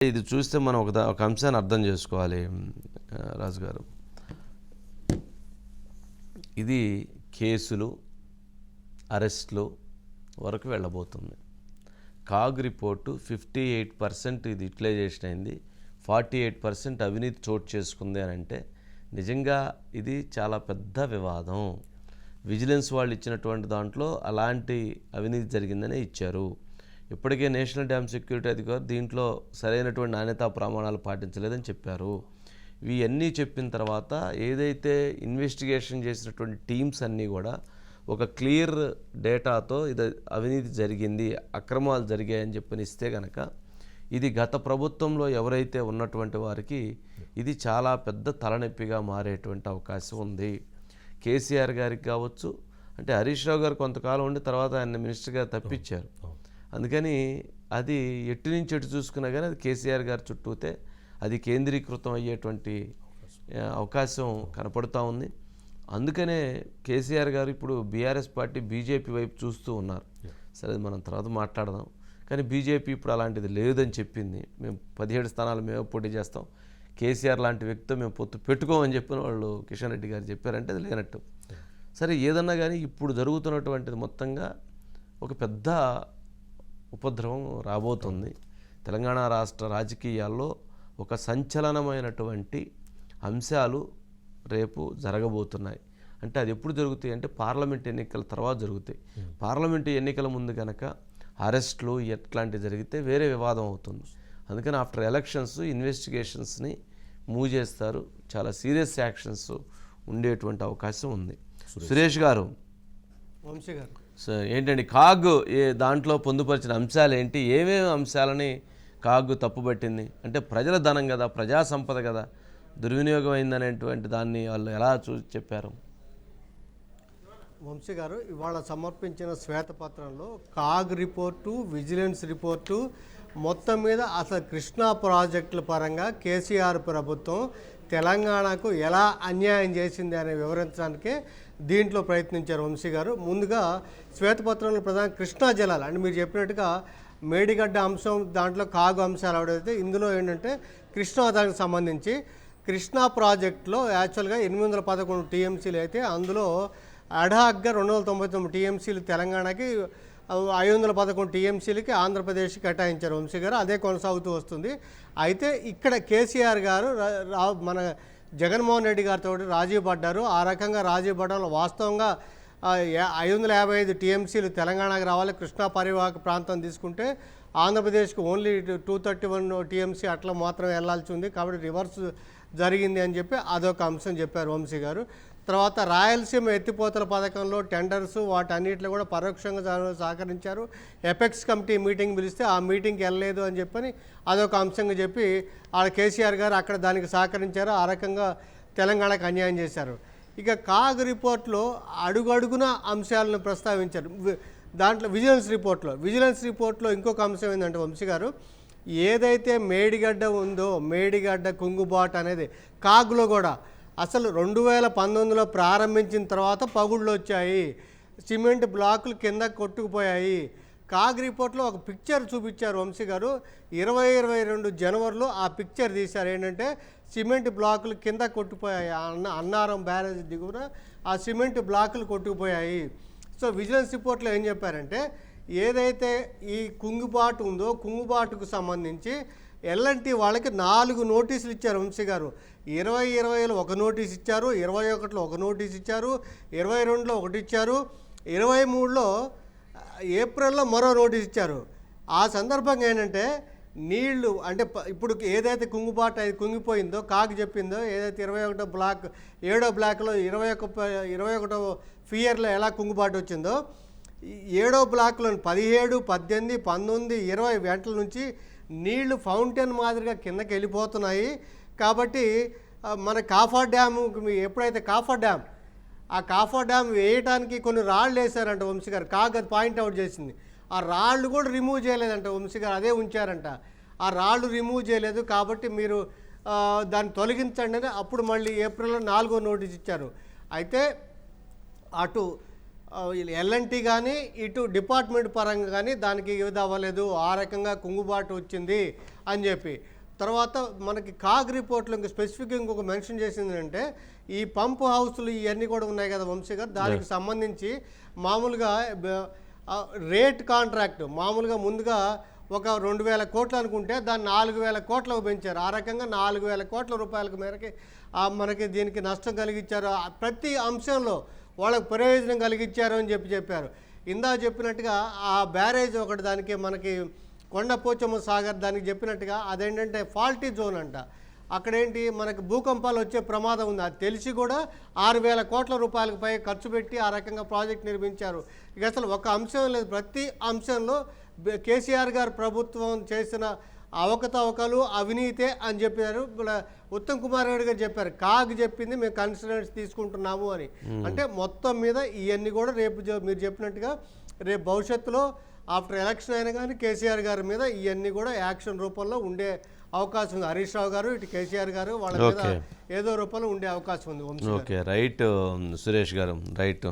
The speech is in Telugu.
ఇది చూస్తే మనం ఒక అంశాన్ని అర్థం చేసుకోవాలి రాజు గారు. ఇది కేసులు, అరెస్టులు వరకు వెళ్ళబోతుంది. కాగ్ రిపోర్టు 58% ఇది యూటిలైజేషన్ అయింది, 48% అవినీతి చోటు చేసుకుంది అని అంటే నిజంగా ఇది చాలా పెద్ద వివాదం. విజిలెన్స్ వాళ్ళు ఇచ్చినటువంటి దాంట్లో అలాంటి అవినీతి జరిగిందనే ఇచ్చారు. ఇప్పటికే నేషనల్ డ్యామ్ సెక్యూరిటీ అధికారి దీంట్లో సరైనటువంటి నాణ్యతా ప్రమాణాలు పాటించలేదని చెప్పారు. ఇవన్నీ చెప్పిన తర్వాత ఏదైతే ఇన్వెస్టిగేషన్ చేసినటువంటి టీమ్స్ అన్నీ కూడా ఒక క్లియర్ డేటాతో ఇది అవినీతి జరిగింది, అక్రమాలు జరిగాయని చెప్పనిస్తే కనుక ఇది గత ప్రభుత్వంలో ఎవరైతే ఉన్నటువంటి వారికి ఇది చాలా పెద్ద తలనొప్పిగా మారేటువంటి అవకాశం ఉంది. కేసీఆర్ గారికి కావచ్చు, అంటే హరీష్ రావు గారు కొంతకాలం ఉండి తర్వాత ఆయన మినిస్టర్గా తప్పించారు. అందుకని అది ఎటు నుంచి ఎటు చూసుకున్నా కానీ అది కేసీఆర్ గారి చుట్టూతే అది కేంద్రీకృతం అయ్యేటువంటి అవకాశం కనపడుతూ ఉంది. అందుకనే కేసీఆర్ గారు ఇప్పుడు బీఆర్ఎస్ పార్టీ బీజేపీ వైపు చూస్తూ ఉన్నారు. సరే మనం తర్వాత మాట్లాడదాం. కానీ బీజేపీ ఇప్పుడు అలాంటిది లేదని చెప్పింది. మేము 17 స్థానాలు మేము పోటీ చేస్తాం, కేసీఆర్ లాంటి వ్యక్తితో మేము పొత్తు పెట్టుకోమని చెప్పిన వాళ్ళు కిషన్ రెడ్డి గారు చెప్పారంటే అది లేనట్టు. సరే ఏదన్నా కానీ ఇప్పుడు జరుగుతున్నటువంటిది మొత్తంగా ఒక పెద్ద ఉపద్రవం రాబోతుంది. తెలంగాణ రాష్ట్ర రాజకీయాల్లో ఒక సంచలనమైనటువంటి అంశాలు రేపు జరగబోతున్నాయి. అంటే అది ఎప్పుడు జరుగుతాయి అంటే పార్లమెంట్ ఎన్నికల తర్వాత జరుగుతాయి. పార్లమెంటు ఎన్నికల ముందు కనుక అరెస్టులు ఎట్లాంటివి జరిగితే వేరే వివాదం అవుతుంది. అందుకని ఆఫ్టర్ ఎలక్షన్స్ ఇన్వెస్టిగేషన్స్ని మూవ్ చేస్తారు, చాలా సీరియస్ యాక్షన్స్ ఉండేటువంటి అవకాశం ఉంది. సురేష్ గారు, వంశీ గారు, సో ఏంటండి కాగ్ దాంట్లో పొందుపరిచిన అంశాలు ఏంటి, ఏమేమి అంశాలని కాగ్ తప్పుపట్టింది? అంటే ప్రజల ధనం కదా, ప్రజా సంపద కదా, దుర్వినియోగం అయిందనేటువంటి దాన్ని వాళ్ళు ఎలా చెప్పారు? వంశీ గారు, ఇవాళ సమర్పించిన శ్వేతపత్రంలో కాగ్ రిపోర్టు, విజిలెన్స్ రిపోర్టు మొత్తం మీద అసలు కృష్ణా ప్రాజెక్టుల పరంగా కేసీఆర్ ప్రభుత్వం తెలంగాణకు ఎలా అన్యాయం చేసింది అని వివరించడానికే దీంట్లో ప్రయత్నించారు వంశీ గారు. ముందుగా శ్వేతపత్రంలో ప్రధాన కృష్ణా జలాలు అంటే మీరు చెప్పినట్టుగా మేడిగడ్డ అంశం దాంట్లో కాగు అంశాలు అవడైతే ఇందులో ఏంటంటే కృష్ణా దానికి సంబంధించి కృష్ణా ప్రాజెక్టులో యాక్చువల్గా 811 టీఎంసీలు అయితే అందులో అడాగ్గా 299 టీఎంసీలు తెలంగాణకి, 511 టీఎంసీలకి ఆంధ్రప్రదేశ్కి కేటాయించారు వంశీ గారు. అదే కొనసాగుతూ వస్తుంది. అయితే ఇక్కడ కేసీఆర్ గారు మన జగన్మోహన్ రెడ్డి గారితో రాజీ పడ్డారు. ఆ రకంగా రాజీ పడడంలో వాస్తవంగా 555 టీఎంసీలు తెలంగాణకు రావాలి, కృష్ణా పరివాహక ప్రాంతం తీసుకుంటే ఆంధ్రప్రదేశ్కి ఓన్లీ 231 టీఎంసీ అట్లా మాత్రమే వెళ్లాల్సి ఉంది. కాబట్టి రివర్స్ జరిగింది అని చెప్పి అదొక అంశం చెప్పారు వంశీ గారు. తర్వాత రాయలసీమ ఎత్తిపోతల పథకంలో టెండర్స్ వాటన్నిటిలో కూడా పరోక్షంగా సహకరించారు. ఎపెక్స్ కమిటీ మీటింగ్ పిలిస్తే ఆ మీటింగ్కి వెళ్ళలేదు అని చెప్పని అదొక అంశంగా చెప్పి ఆడ కేసీఆర్ గారు అక్కడ దానికి సహకరించారు. ఆ రకంగా తెలంగాణకు అన్యాయం చేశారు. ఇక కాగ్ రిపోర్ట్లో అడుగడుగున అంశాలను ప్రస్తావించారు. దాంట్లో విజిలెన్స్ రిపోర్ట్లో ఇంకొక అంశం ఏంటంటే వంశీ గారు, ఏదైతే మేడిగడ్డ ఉందో మేడిగడ్డ కుంగుబాటు అనేది కాగ్లో కూడా అసలు 2019లో ప్రారంభించిన తర్వాత పగుళ్ళు వచ్చాయి, సిమెంట్ బ్లాకులు కింద కొట్టుకుపోయాయి. కాగ్ రిపోర్ట్లో ఒక పిక్చర్ చూపించారు వంశీ గారు. 2022 జనవరిలో ఆ పిక్చర్ తీశారు. ఏంటంటే సిమెంట్ బ్లాకులు కింద కొట్టుకుపోయాయి, అన్నారం బ్యారేజ్ దిగువన ఆ సిమెంట్ బ్లాకులు కొట్టుకుపోయాయి. సో విజిలెన్స్ రిపోర్ట్లో ఏం చెప్పారంటే ఏదైతే ఈ కుంగుబాటు ఉందో కుంగుబాటుకు సంబంధించి ఎల్ఎన్టీ వాళ్ళకి 4 నోటీసులు ఇచ్చారు వంశీ గారు. 2020లో ఒక నోటీస్ ఇచ్చారు, 21లో ఒక నోటీస్ ఇచ్చారు, 22లో ఒకటి ఇచ్చారు, 23లో ఏప్రిల్లో మరో నోటీస్ ఇచ్చారు. ఆ సందర్భంగా ఏంటంటే నీళ్లు అంటే ఇప్పుడు ఏదైతే కుంగుబాటు అది కుంగిపోయిందో కాగ్ చెప్పిందో ఏదైతే 21 బ్లాక్ 7వ బ్లాక్లో 21వ ఫియర్లో ఎలా కుంగుబాటు వచ్చిందో 7వ బ్లాక్లో 17, 18, 19, 20 గంటల నుంచి నీళ్లు ఫౌంటైన్ మాదిరిగా కిందకి వెళ్ళిపోతున్నాయి. కాబట్టి మన కాఫర్ డ్యామ్ ఎప్పుడైతే ఆ కాఫర్ డ్యామ్ వేయడానికి కొన్ని రాళ్ళు వేశారంట వంశీ గారు. కాగ్ అది పాయింట్అవుట్ చేసింది. ఆ రాళ్ళు కూడా రిమూవ్ చేయలేదంట వంశీ గారు, అదే ఉంచారంట. ఆ రాళ్ళు రిమూవ్ చేయలేదు కాబట్టి మీరు దాన్ని తొలగించండి అని అప్పుడు మళ్ళీ ఏప్రిల్లో 4వ నోటీస్ ఇచ్చారు. అయితే అటు ఎల్ఎన్టీ కానీ ఇటు డిపార్ట్మెంట్ పరంగా కానీ దానికి ఇది అవ్వలేదు, ఆ రకంగా కుంగుబాటు వచ్చింది అని చెప్పి. తర్వాత మనకి కాగ్ రిపోర్ట్లో ఇంకా స్పెసిఫిక్గా ఇంకొక మెన్షన్ చేసింది అంటే ఈ పంప్ హౌస్లు ఇవన్నీ కూడా ఉన్నాయి కదా వంశీ గారు, దానికి సంబంధించి మామూలుగా రేట్ కాంట్రాక్ట్ మామూలుగా ముందుగా ఒక 2,000 కోట్లు అనుకుంటే దాన్ని 4,000 కోట్లకు పెంచారు. ఆ రకంగా 4,000 కోట్ల రూపాయలకు మేరకి మనకి దీనికి నష్టం కలిగించారు. ప్రతి అంశంలో వాళ్ళకు ప్రయోజనం కలిగించారు అని చెప్పారు. ఇందా చెప్పినట్టుగా ఆ బ్యారేజ్ ఒకటి దానికి మనకి కొండపోచమ్మ సాగర్ దానికి చెప్పినట్టుగా అదేంటంటే ఫాల్టీ జోన్ అంట. అక్కడేంటి మనకి భూకంపాలు వచ్చే ప్రమాదం ఉంది. అది తెలిసి కూడా 6,000 కోట్ల రూపాయలకు పై ఖర్చు పెట్టి ఆ రకంగా ప్రాజెక్ట్ నిర్మించారు. ఇక అసలు ఒక అంశం లేదు, ప్రతి అంశంలో కేసీఆర్ గారు ప్రభుత్వం చేసిన అవకతవకలు అవినీతే అని చెప్పారు. ఉత్తమ్ కుమార్ రెడ్డి గారు చెప్పారు కాగ్ చెప్పింది మేము కన్సిడరెన్స్ తీసుకుంటున్నాము అని. అంటే మొత్తం మీద ఇవన్నీ కూడా రేపు మీరు చెప్పినట్టుగా రేపు భవిష్యత్తులో ఆఫ్టర్ ఎలక్షన్ అయినా కానీ కేసీఆర్ గారి మీద ఇవన్నీ కూడా యాక్షన్ రూపంలో ఉండే అవకాశం ఉంది. హరీష్ రావు గారు ఇటు కేసీఆర్ గారు వాళ్ళ మీద ఏదో రూపంలో ఉండే అవకాశం ఉంది. ఓకే, రైట్ సురేష్ గారు, రైట్.